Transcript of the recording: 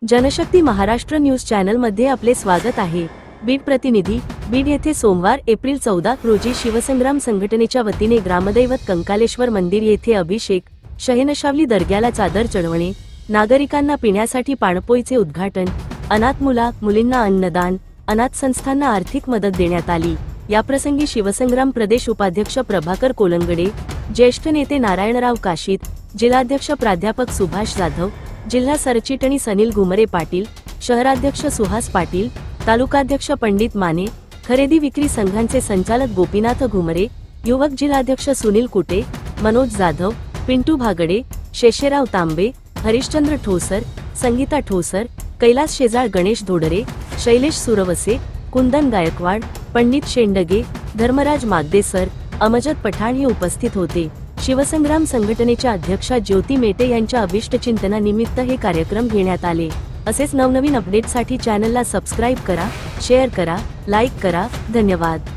Janshakti Maharashtra news channel मध्ये आपले स्वागत आहे। बीड प्रतिनिधी। बीड येथे सोमवार एप्रिल 14 रोजी शिवसंग्राम संघटनेच्या वतीने ग्रामदैवत कंकालेश्वर मंदिर येथे अभिषेक, शहेनशावली दर्ग्याला चादर चढवणे, नागरिकांना पिण्यासाठी पाणपोईचे उद्घाटन, अनाथ मुलींना अन्नदान, अनाथ संस्थांना आर्थिक मदत देण्यात आली। याप्रसंगी शिवसंग्राम प्रदेश उपाध्यक्ष प्रभाकर कोलंगडे, ज्येष्ठ नेते नारायणराव काशीत, जिल्हाध्यक्ष प्राध्यापक सुभाष जाधव, जिल्हा सरचिटणीस अनिल घुमरे पाटील, शहराध्यक्ष सुहास पाटील, तालुकाध्यक्ष पंडित माने, खरेदी विक्री संघांचे संचालक गोपीनाथ घुमरे, युवक जिल्हाध्यक्ष सुनील कुटे, मनोज जाधव, पिंटू भागडे, शेषेराव तांबे, हरिश्चंद्र ठोसर, संगीता ठोसर, कैलास शेजाळ, गणेश धोडरे, शैलेश सुरवसे, कुंदन गायकवाड, पंडित शेंडगे, धर्मराज मागदेसर, अमजद पठाण हे उपस्थित होते। शिवसंग्राम संघटनेच्या अध्यक्षा ज्योती मेटे यांच्या अभिष्टचिंतनानिमित्त हे कार्यक्रम घेण्यात आले। असेच नवनवीन अपडेटसाठी चॅनलला सबस्क्राइब करा, शेअर करा, लाईक करा। धन्यवाद।